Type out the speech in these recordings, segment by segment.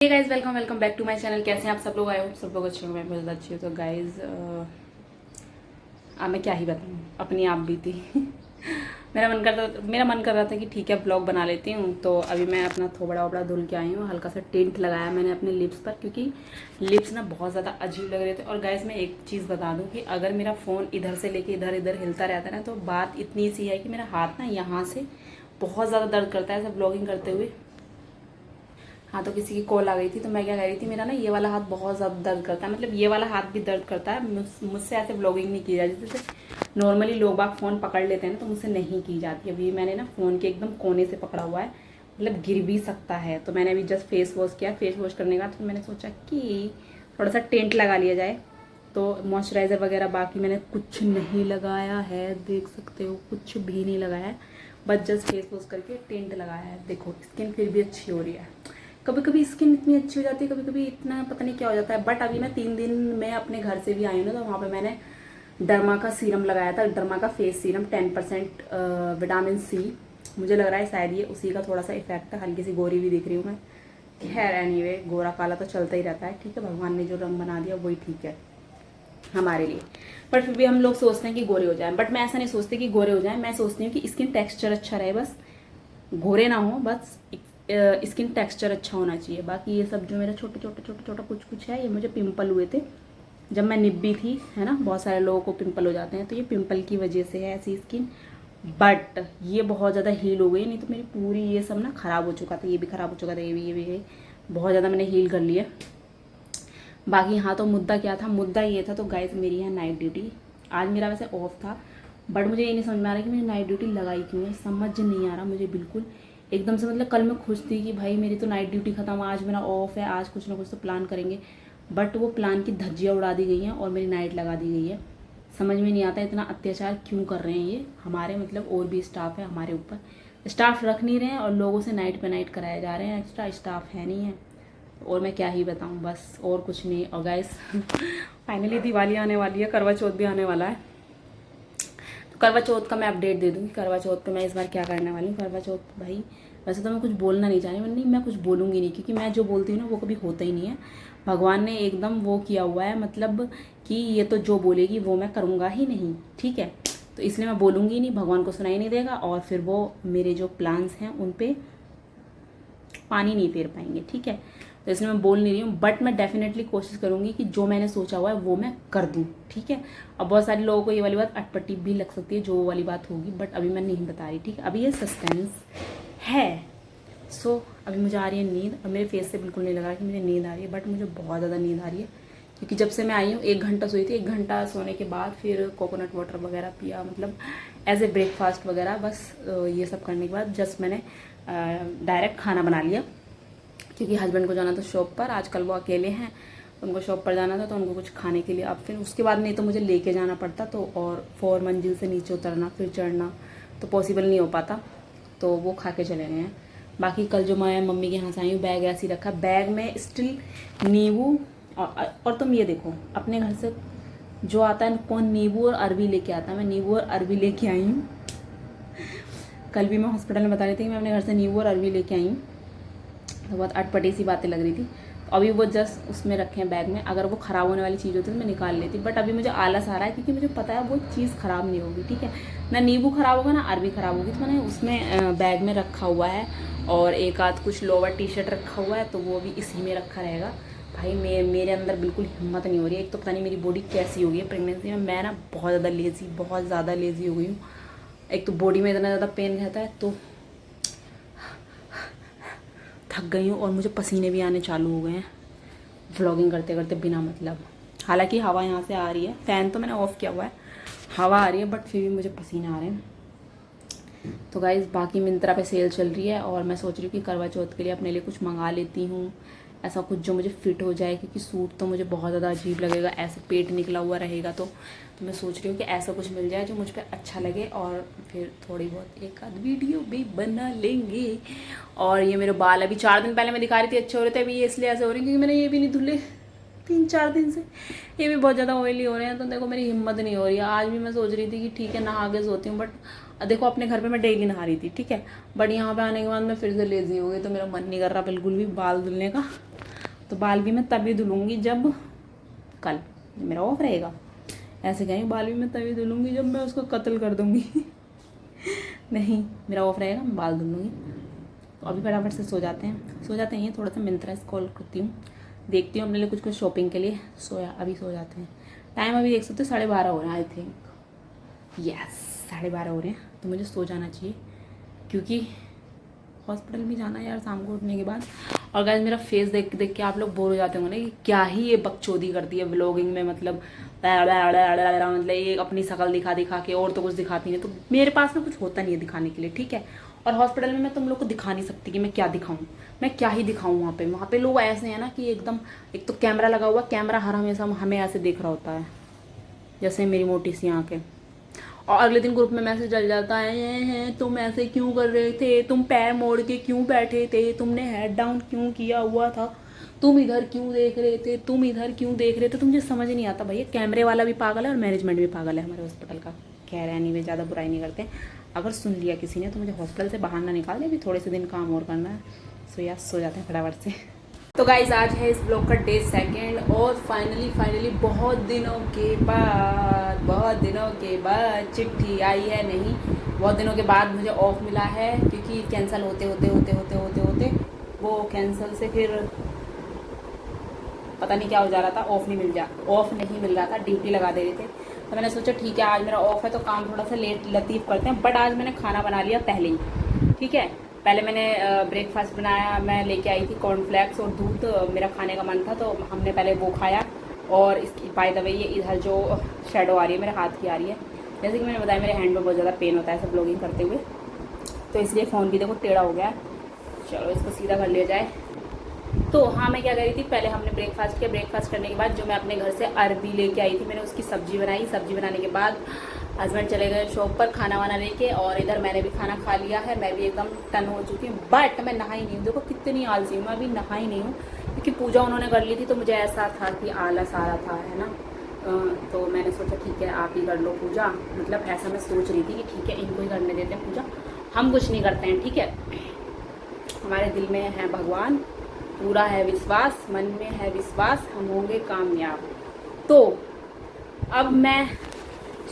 Hey guys, welcome welcome back to my channel. कैसे हैं आप सब लोग? आए हो सब लोग अच्छे हो, मैं बहुत अच्छी हूँ। तो गाइस मैं क्या ही बताऊँ, अपनी आप भी थी मेरा मन कर रहा था कि ठीक है ब्लॉग बना लेती हूँ। तो अभी मैं अपना थोबड़ा वोबड़ा धुल के आई हूँ, हल्का सा टिंट लगाया मैंने अपने लिप्स पर, क्योंकि लिप्स ना बहुत ज़्यादा अजीब लग रहे थे। और गाइस मैं एक चीज़ बता दूँ कि अगर मेरा फ़ोन इधर से लेके इधर इधर हिलता रहता है ना, तो बात इतनी सी है कि मेरा हाथ ना यहाँ से बहुत ज़्यादा दर्द करता है सब ब्लॉगिंग करते हुए। हाँ, तो किसी की कॉल आ गई थी, तो मैं क्या कह रही थी, मेरा ना ये वाला हाथ बहुत ज़्यादा दर्द करता है, मतलब ये वाला हाथ भी दर्द करता है। मुझसे ऐसे ब्लॉगिंग नहीं की जाती, जैसे नॉर्मली लोग बाग फ़ोन पकड़ लेते हैं ना, तो मुझसे नहीं की जाती। अभी मैंने ना फ़ोन के एकदम कोने से पकड़ा हुआ है, मतलब गिर भी सकता है। तो मैंने अभी जस्ट फेस वॉश किया, फेस वॉश करने के बाद फिर मैंने सोचा कि थोड़ा सा टेंट लगा लिया जाए। तो मॉइस्चराइज़र वगैरह बाकी मैंने कुछ नहीं लगाया है, देख सकते हो, कुछ भी नहीं लगाया है, बस जस्ट फेस वॉश करके टेंट लगाया है। देखो स्किन फिर भी अच्छी हो रही है। कभी कभी स्किन इतनी अच्छी हो जाती है, कभी कभी इतना पता नहीं क्या हो जाता है। बट अभी मैं 3 दिन में अपने घर से भी आई हूँ ना, तो वहाँ पे मैंने डर्मा का सीरम लगाया था, डर्मा का फेस सीरम 10% विटामिन सी। मुझे लग रहा है शायद ये उसी का थोड़ा सा इफेक्ट है। हल्की सी गोरी भी दिख रही हूँ मैं। खैर एनीवे, गोरा काला तो चलता ही रहता है, ठीक है, भगवान ने जो रंग बना दिया वही ठीक है हमारे लिए। बट फिर भी हम लोग सोचते हैं कि गोरे हो जाएं, बट मैं ऐसा नहीं सोचती कि गोरे हो जाएं। मैं सोचती हूँ कि स्किन टेक्सचर अच्छा रहे, बस गोरे ना हो, बस स्किन टेक्सचर अच्छा होना चाहिए। बाकी ये सब जो मेरा छोटे छोटे छोटे छोटा कुछ कुछ है, ये मुझे पिंपल हुए थे जब मैं निब्बी थी, है ना। बहुत सारे लोगों को पिंपल हो जाते हैं, तो ये पिंपल की वजह से है ऐसी स्किन। बट ये बहुत ज़्यादा हील हो गई, नहीं तो मेरी पूरी ये सब ना ख़राब हो चुका था, ये भी ख़राब हो चुका था, ये भी बहुत ज़्यादा मैंने हील कर लिया। बाकी हाँ, तो मुद्दा क्या था, मुद्दा ये था, तो गाइस मेरी है नाइट ड्यूटी। आज मेरा वैसे ऑफ था, बट मुझे ये नहीं समझ में आ रहा कि मैंने नाइट ड्यूटी लगाई क्यों है, समझ नहीं आ रहा मुझे बिल्कुल एकदम से। मतलब कल मैं खुश थी कि भाई मेरी तो नाइट ड्यूटी खत्म, आज मेरा ऑफ है, आज कुछ ना कुछ तो प्लान करेंगे। बट वो प्लान की धज्जियाँ उड़ा दी गई हैं और मेरी नाइट लगा दी गई है। समझ में नहीं आता इतना अत्याचार क्यों कर रहे हैं ये हमारे, मतलब और भी स्टाफ है हमारे ऊपर। स्टाफ रख नहीं रहे हैं और लोगों से नाइट पे नाइट कराए जा रहे हैं, एक्स्ट्रा स्टाफ है नहीं है। और मैं क्या ही बताऊं, बस और कुछ नहीं। और गाइस फाइनली दिवाली आने वाली है, करवा चौथ भी आने वाला है। तो करवा चौथ का मैं अपडेट दे दूंगी। करवा चौथ पे मैं इस बार क्या करने वाली हूँ। करवा चौथ भाई वैसे तो मैं कुछ बोलना नहीं चाह रही, मैं कुछ बोलूँगी नहीं, क्योंकि मैं जो बोलती हूँ ना वो कभी होता ही नहीं है। भगवान ने एकदम वो किया हुआ है, मतलब कि ये तो जो बोलेगी वो मैं करूँगा ही नहीं, ठीक है। तो इसलिए मैं बोलूँगी नहीं, भगवान को सुनाई नहीं देगा, और फिर वो मेरे जो प्लान्स हैं उन पर पानी नहीं फेर पाएंगे, ठीक है। तो इसलिए मैं बोल नहीं रही हूँ, बट मैं डेफिनेटली कोशिश करूँगी कि जो मैंने सोचा हुआ है वो मैं कर दूँ, ठीक है। अब बहुत सारे लोगों को ये वाली बात अटपटी भी लग सकती है, जो वो वाली बात होगी, बट अभी मैं नहीं बता रही, ठीक है। अभी ये सस्पेंस है। सो अभी मुझे आ रही है नींद, और मेरे फेस से बिल्कुल नहीं लग रहा कि मुझे नींद आ रही है, बट मुझे बहुत ज़्यादा नींद आ रही है, क्योंकि जब से मैं आई हूँ 1 घंटा सोई थी। 1 घंटा सोने के बाद फिर कोकोनट वाटर वगैरह पिया, मतलब एज ए ब्रेकफास्ट वगैरह, बस ये सब करने के बाद जस्ट मैंने डायरेक्ट खाना बना लिया, क्योंकि हस्बैंड को जाना था शॉप पर। आजकल वो अकेले हैं, उनको शॉप पर जाना था, तो उनको कुछ खाने के लिए। अब फिर उसके बाद नहीं तो मुझे लेके जाना पड़ता, तो और 4 मंजिल से नीचे उतरना फिर चढ़ना तो पॉसिबल नहीं हो पाता, तो वो खा के चले गए हैं। बाकी कल जो मैं मम्मी के यहाँ से आई हूँ, बैग ऐसे ही रखा, बैग में स्टिल नींबू और तुम ये देखो, अपने घर से जो आता है कौन नींबू और अरबी लेके आता है, मैं नींबू और अरबी लेके आई हूँ। कल भी मैं हॉस्पिटल में बता रही थी कि मैं अपने घर से नींबू और अरबी लेके आई हूँ, तो बहुत अटपटी सी बातें लग रही थी। तो अभी वो जस्ट उसमें रखे हैं बैग में, अगर वो ख़राब होने वाली चीज़ होती तो मैं निकाल लेती, बट अभी मुझे आलस आ रहा है, क्योंकि मुझे पता है वो चीज़ ख़राब नहीं होगी, ठीक है। ना नींबू ख़राब होगा ना अरबी ख़राब होगी, तो मैंने उसमें बैग में रखा हुआ है। और एक आध कुछ लोअर टी शर्ट रखा हुआ है, तो वो भी इसी में रखा रहेगा। भाई मेरे अंदर बिल्कुल हिम्मत नहीं हो रही है। एक तो पता नहीं मेरी बॉडी कैसी हो गई है प्रेगनेंसी में, मैं ना बहुत ज़्यादा लेज़ी हो गई हूँ। एक तो बॉडी में इतना ज़्यादा पेन रहता है, तो थक गई हूँ, और मुझे पसीने भी आने चालू हो गए हैं व्लॉगिंग करते करते बिना मतलब। हालांकि हवा यहाँ से आ रही है, फ़ैन तो मैंने ऑफ़ किया हुआ है, हवा आ रही है, बट फिर भी मुझे पसीने आ रहे हैं। तो गाइज़ बाकी मिंत्रा पे सेल चल रही है, और मैं सोच रही हूँ कि करवा चौथ के लिए अपने लिए कुछ मंगा लेती हूँ, ऐसा कुछ जो मुझे फिट हो जाए, क्योंकि सूट तो मुझे बहुत ज़्यादा अजीब लगेगा, ऐसे पेट निकला हुआ रहेगा। तो मैं सोच रही हूँ कि ऐसा कुछ मिल जाए जो मुझ पर अच्छा लगे, और फिर थोड़ी बहुत एक आध वीडियो भी बना लेंगे। और ये मेरे बाल अभी 4 दिन पहले मैं दिखा रही थी अच्छे हो रहे थे, अभी ये इसलिए ऐसे हो रहे हैं क्योंकि मैंने ये भी नहीं धुले 3-4 दिन से, ये भी बहुत ज़्यादा ऑयली हो रहे हैं। तो देखो मेरी हिम्मत नहीं हो रही है। आज भी मैं सोच रही थी कि ठीक है नहा के सोती हूँ, बट देखो अपने घर पे मैं डेली नहा रही थी, ठीक है, बट यहाँ पे आने के बाद मैं फिर से लेज़ी हो गई, तो मेरा मन नहीं कर रहा बिल्कुल भी बाल धुलने का। तो बाल भी मैं तभी धुलूँगी जब कल मेरा ऑफ रहेगा। ऐसे कहेंगे बाल भी मैं तभी धुलूँगी जब मैं उसको कत्ल कर दूँगी नहीं, मेरा ऑफ रहेगा, मैं बाल धुलूँगी। तो अभी फटाफट से सो जाते हैं। ये थोड़ा सा मिंत्रा स्क्रॉल करती हूँ, देखती हूँ अपने लिए कुछ शॉपिंग के लिए। अभी सो जाते हैं। टाइम अभी देख सकते हो 12:30 हो रहे हैं आई थिंक, यस 12:30 हो रहे हैं। तो मुझे सो जाना चाहिए क्योंकि हॉस्पिटल भी जाना है यार शाम को उठने के बाद। और गाइस मेरा फेस देख देख के आप लोग बोर हो जाते होंगे ना कि क्या ही ये बकचोदी करती है व्लॉगिंग में, मतलब ये अपनी शक्ल दिखा दिखा के, और तो कुछ दिखाती नहीं। तो मेरे पास में कुछ होता नहीं है दिखाने के लिए, ठीक है। और हॉस्पिटल में मैं तुम लोग को दिखा नहीं सकती कि मैं क्या दिखाऊं, मैं क्या ही दिखाऊं। वहाँ पे लोग ऐसे हैं ना कि एकदम, एक तो कैमरा लगा हुआ, कैमरा हर हमेशा हमें ऐसे देख रहा होता है जैसे मेरी मोटी सी आंखें। और अगले दिन ग्रुप में मैसेज चल जाता है तुम ऐसे क्यों कर रहे थे, तुम पैर मोड़ के क्यों बैठे थे, तुमने हेड डाउन क्यों किया हुआ था, तुम इधर क्यों देख रहे थे, तुम इधर क्यों देख रहे थे। तो मुझे समझ नहीं आता भैया, कैमरे वाला भी पागल है और मैनेजमेंट भी पागल है हमारे हॉस्पिटल का। कह रहे हैं नहीं, वे ज़्यादा बुराई नहीं करते। अगर सुन लिया किसी ने तो मुझे हॉस्पिटल से बाहर ना निकाल दे, अभी थोड़े से दिन काम और करना है। सो जाते हैं फटाफट से। तो गाइज आज है इस ब्लॉग का डे 2 और फाइनली बहुत दिनों के बाद चिट्ठी आई है। नहीं, बहुत दिनों के बाद मुझे ऑफ मिला है क्योंकि कैंसिल होते वो कैंसिल से फिर पता नहीं क्या हो जा रहा था, ऑफ नहीं मिल रहा था, ड्यूटी लगा दे रहे थे। तो मैंने सोचा ठीक है आज मेरा ऑफ है तो काम थोड़ा सा लतीफ़ करते हैं। बट आज मैंने खाना बना लिया पहले ही, ठीक है। पहले मैंने ब्रेकफास्ट बनाया, मैं लेके आई थी कॉर्नफ्लेक्स और दूध, मेरा खाने का मन था तो हमने पहले वो खाया। और इसकी बाय द वे ये इधर जो शेडो आ रही है मेरे हाथ की आ रही है, जैसे कि मैंने बताया मेरे हैंड में बहुत ज़्यादा पेन होता है सब ब्लॉगिंग करते हुए, तो इसलिए फ़ोन भी देखो टेढ़ा हो गया। चलो इसको सीधा कर लिया जाए। तो हाँ, मैं क्या कर रही थी, पहले हमने ब्रेकफास्ट किया। ब्रेकफास्ट करने के बाद जो मैं अपने घर से अरबी लेके आई थी, मैंने उसकी सब्जी बनाई। सब्जी बनाने के बाद हस्बैंड चले गए शॉप पर खाना वाना लेके, और इधर मैंने भी खाना खा लिया है। मैं भी एकदम टन हो चुकी हूँ, बट मैं नहाई नहीं हूँ। देखो कितनी आलसी हूँ, मैं अभी नहाई नहीं हूँ क्योंकि पूजा उन्होंने कर ली थी तो मुझे ऐसा था कि आलस आ रहा था, है ना। तो मैंने सोचा ठीक है आप ही कर लो पूजा, मतलब ऐसा मैं सोच रही थी कि ठीक है इनको ही करने देते हैं पूजा, हम कुछ नहीं करते हैं, ठीक है। हमारे दिल में है भगवान, पूरा है विश्वास, मन में है विश्वास, हम होंगे कामयाब। तो अब मैं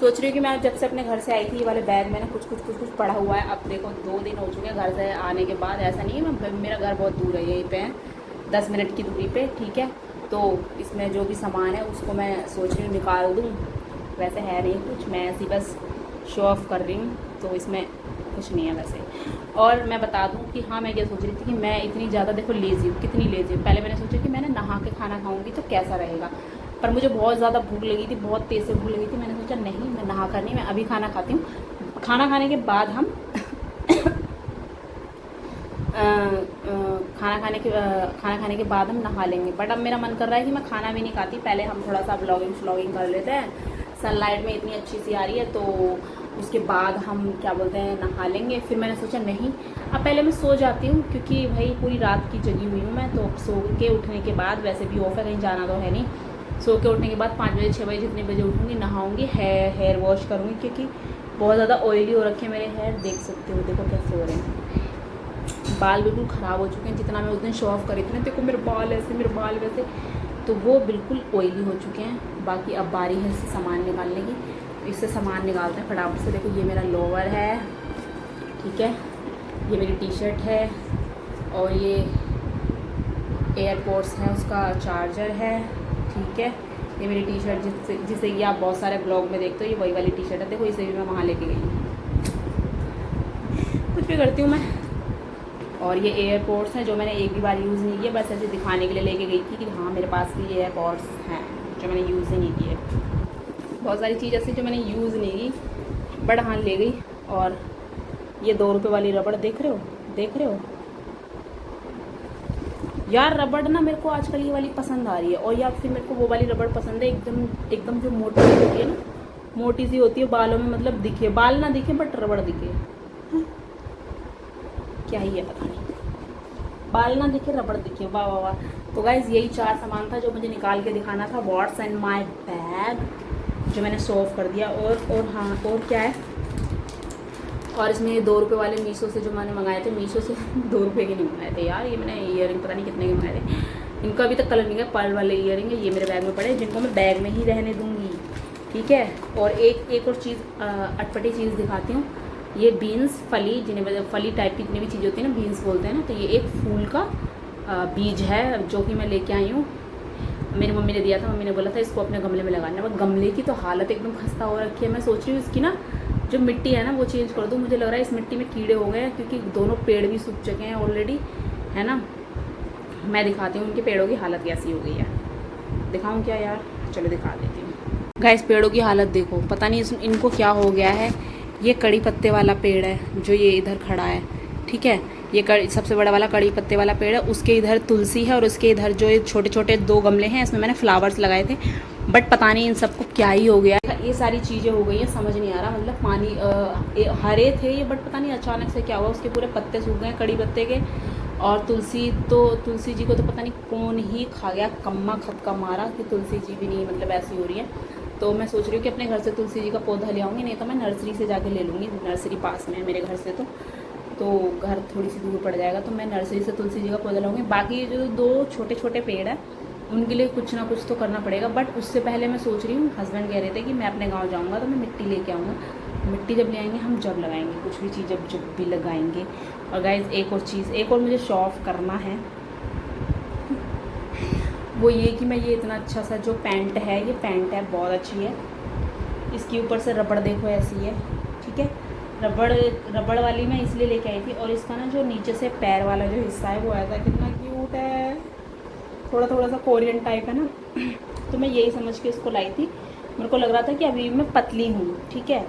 सोच रही हूँ कि मैं जब से अपने घर से आई थी, ये वाले बैग मैंने कुछ पड़ा हुआ है। अब देखो 2 दिन हो चुके हैं घर से आने के बाद। ऐसा नहीं है मेरा घर बहुत दूर है, यहीं पे है 10 मिनट की दूरी पे, ठीक है। तो इसमें जो भी सामान है उसको मैं सोच रही हूँ निकाल दूँ। वैसे है नहीं कुछ, मैं ऐसी बस शो ऑफ कर रही हूँ, तो इसमें कुछ नहीं है वैसे। और मैं बता दूं कि हाँ, मैं क्या सोच रही थी कि मैं इतनी ज़्यादा देखो लेज़ी हूँ, कितनी लेज़ी हूँ। पहले मैंने सोचा कि मैंने नहा के खाना खाऊंगी तो कैसा रहेगा, पर मुझे बहुत ज़्यादा भूख लगी थी, बहुत तेज़ से भूख लगी थी। मैंने सोचा नहीं, मैं नहा कर नहीं, मैं अभी खाना खाती हूँ। खाना खाने के बाद हम खाना खाने के बाद हम नहा लेंगे। बट अब मेरा मन कर रहा है कि मैं खाना भी नहीं खाती, पहले हम थोड़ा सा व्लॉगिंग कर लेते हैं। सनलाइट में इतनी अच्छी सी आ रही है तो उसके बाद हम क्या बोलते हैं नहा लेंगे। फिर मैंने सोचा नहीं, अब पहले मैं सो जाती हूँ क्योंकि भाई पूरी रात की जगी हुई हूँ मैं। तो सो के उठने के बाद, वैसे भी ऑफ है कहीं जाना तो है नहीं, सो के उठने के बाद 5 बजे 6 बजे जितने बजे उठूँगी, नहाऊँगी, हेयर वॉश करूँगी क्योंकि बहुत ज़्यादा ऑयली हो रखे मेरे हेयर, देख सकते हो, देखो कैसे हो रहे हैं। बाल बिल्कुल ख़राब हो चुके हैं, जितना मैं उस दिन शो ऑफ करी थी ना, देखो मेरे बाल ऐसे, मेरे बाल वैसे, तो वो बिल्कुल ऑयली हो चुके हैं। बाकी अब बारी है इससे सामान निकालने की, इससे सामान निकालते हैं फटाफट से। देखो ये मेरा लोवर है, ठीक है, ये मेरी टी शर्ट है, और ये एयरपोर्ट्स है उसका चार्जर है, ठीक है। ये मेरी टी शर्ट जिसे कि आप बहुत सारे ब्लॉग में देखते हो, ये वही वाली टी शर्ट है। देखो इसे भी मैं वहाँ लेके गई हूँ, कुछ भी करती हूँ मैं। और ये एयरपोर्ट्स हैं जो मैंने एक भी बार यूज़ नहीं किए, बस ऐसे दिखाने के लिए लेके गई थी कि हाँ मेरे पास भी एयरपोर्ट्स हैं, जो मैंने यूज़ ही नहीं किए। बहुत सारी चीज़ ऐसी जो मैंने यूज़ नहीं की, बट हाँ ले गई। और ये 2 रुपये वाली रबड़ देख रहे हो यार, रबड़ ना मेरे को आजकल ये वाली पसंद आ रही है। और या फिर मेरे को वो वाली रबड़ पसंद है एकदम जो मोटी सी होती है ना, मोटी सी होती है, बालों में मतलब दिखे, बाल ना दिखे बट रबड़ दिखे। क्या ही है पता नहीं, बाल ना दिखे रबड़ दिखे, वाह वाह वाह। तो गाइज यही 4 सामान था जो मुझे निकाल के दिखाना था। व्हाट्स इन माय बैग, जो मैंने शो ऑफ कर दिया। और हाँ, और क्या है, और इसमें 2 रुपये वाले मीशो से जो मैंने मंगाए थे, मीशो से 2 रुपये के नहीं मंगाए थे यार, ये मैंने ईयरिंग पता नहीं कितने के मंगाए थे। इनको अभी तक कलर नहीं गया, पर्ल वाले ईयरिंग है, ये मेरे बैग में पड़े हैं, जिनको मैं बैग में ही रहने दूँगी, ठीक है। और एक और चीज़, अटपटी चीज़ दिखाती हूँ। ये बीन्स फली, जिन्हें फली टाइप की जितनी भी चीज़ होती है ना, बीन्स बोलते हैं ना, तो ये एक फूल का बीज है जो कि मैं लेके आई हूँ। मेरी मम्मी ने दिया था, मम्मी ने बोला था इसको अपने गमले में लगाना। बट गमले की तो हालत एकदम खस्ता हो रखी है। मैं सोच रही हूँ इसकी ना जो मिट्टी है ना वो चेंज कर दूँ। मुझे लग रहा है इस मिट्टी में कीड़े हो गए हैं, क्योंकि दोनों पेड़ भी सूख चुके हैं ऑलरेडी, है ना। मैं दिखाती हूँ उनके पेड़ों की हालत कैसी हो गई है। दिखाऊँ क्या यार, चलो दिखा देती हूँ। गाइस पेड़ों की हालत देखो, पता नहीं इनको क्या हो गया है। ये कड़ी पत्ते वाला पेड़ है जो ये इधर खड़ा है, ठीक है। ये सबसे बड़ा वाला कड़ी पत्ते वाला पेड़ है, उसके इधर तुलसी है और उसके इधर जो ये छोटे छोटे 2 गमले हैं, इसमें मैंने फ्लावर्स लगाए थे। बट पता नहीं इन सबको क्या ही हो गया है। ये सारी चीज़ें हो गई हैं, समझ नहीं आ रहा। मतलब पानी हरे थे ये, बट पता नहीं अचानक से क्या हुआ, उसके पूरे पत्ते सूख गए कड़ी पत्ते के। और तुलसी जी को तो पता नहीं कौन ही खा गया, कम्मा खक्का मारा कि तुलसी जी भी नहीं मतलब ऐसी हो रही है। तो मैं सोच रही हूँ कि अपने घर से तुलसी जी का पौधा ले आऊँगी, नहीं तो मैं नर्सरी से जाके ले लूँगी। नर्सरी पास में है मेरे घर से, तो घर थोड़ी सी दूर पड़ जाएगा, तो मैं नर्सरी से तुलसी जी का पौधा लाऊंगी। बाकी जो 2 छोटे छोटे पेड़ हैं उनके लिए कुछ ना कुछ तो करना पड़ेगा। बट उससे पहले मैं सोच रही हूँ, हस्बैंड कह रहे थे कि मैं अपने गाँव जाऊँगा तो मैं मिट्टी लेके आऊँगा। मिट्टी जब ले आएंगे हम, जब लगाएंगे कुछ भी चीज़, जब भी लगाएंगे। और गाइज एक और मुझे शो ऑफ करना है, वो ये कि मैं ये इतना अच्छा सा जो पैंट है, ये पैंट है बहुत अच्छी है। इसके ऊपर से रबड़ देखो ऐसी है, ठीक है। रबड़ वाली मैं इसलिए लेके आई थी। और इसका ना जो नीचे से पैर वाला जो हिस्सा है वो ऐसा कितना क्यूट है, थोड़ा थोड़ा सा कोरियन टाइप है ना। तो मैं यही समझ के इसको लाई थी। मेरे को लग रहा था कि अभी मैं पतली हूँ, ठीक है।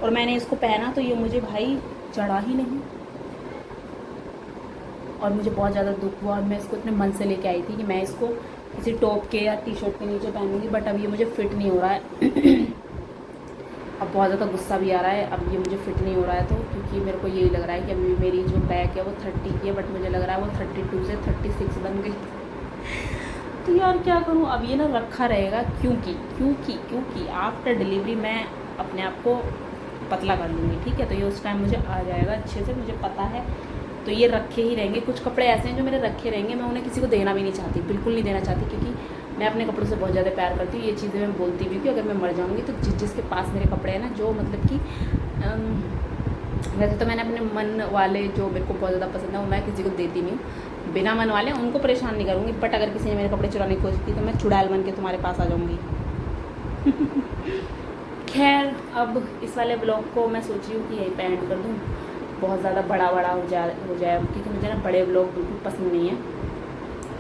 और मैंने इसको पहना तो ये मुझे भाई चढ़ा ही नहीं, और मुझे बहुत ज़्यादा दुख हुआ। और मैं इसको इतने मन से लेके आई थी कि मैं इसको किसी टॉप के या टी शर्ट के नीचे पहनूंगी, बट अब ये मुझे फिट नहीं हो रहा है। अब बहुत ज़्यादा गुस्सा भी आ रहा है, अब ये मुझे फिट नहीं हो रहा है। तो क्योंकि मेरे को यही लग रहा है कि अभी मेरी जो बैक है वो 30 की है, बट मुझे लग रहा है वो 32 से 36 बन गई। तो यार क्या करूँ, अब ये ना रखा रहेगा, क्योंकि आफ्टर डिलीवरी मैं अपने आप को पतला कर लूँगी, ठीक है। तो ये उस टाइम मुझे आ जाएगा अच्छे से, मुझे पता है। तो ये रखे ही रहेंगे। कुछ कपड़े ऐसे हैं जो मेरे रखे रहेंगे, मैं उन्हें किसी को देना भी नहीं चाहती, बिल्कुल नहीं देना चाहती, क्योंकि मैं अपने कपड़ों से बहुत ज़्यादा प्यार करती हूँ। ये चीज़ें मैं बोलती भी हूँ कि अगर मैं मर जाऊँगी तो जिसके पास मेरे कपड़े हैं ना, जो मतलब कि वैसे तो मैंने अपने मन वाले जो मेरे को बहुत ज़्यादा पसंद है वो मैं किसी को देती नहीं हूँ। बिना मन वाले उनको परेशान नहीं करूँगी, बट अगर किसी ने मेरे कपड़े चुराने की कोशिश की तो मैं चुड़ैल बन के तुम्हारे पास आ जाऊँगी। खैर अब इस वाले ब्लॉग को मैं सोच रही हूँ कि यहीं पे एंड कर दूँ। बहुत ज़्यादा बड़ा हो जाए, क्योंकि मुझे ना बड़े ब्लॉग बिल्कुल पसंद नहीं है।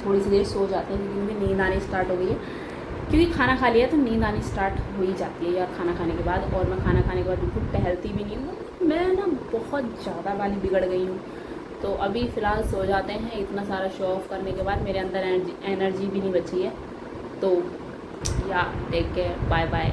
थोड़ी सी देर सो जाते हैं, क्योंकि मुझे नींद आनी स्टार्ट हो गई है। क्योंकि खाना खा लिया तो नींद आनी स्टार्ट हो ही जाती है यार खाना खाने के बाद। और मैं खाना खाने के बाद बिल्कुल टहलती भी नहीं हूँ, मैं ना बहुत ज़्यादा वाली बिगड़ गई हूँ। तो अभी फ़िलहाल सो जाते हैं। इतना सारा शो ऑफ करने के बाद मेरे अंदर एनर्जी भी नहीं बची है। तो या टेक केयर, बाय बाय।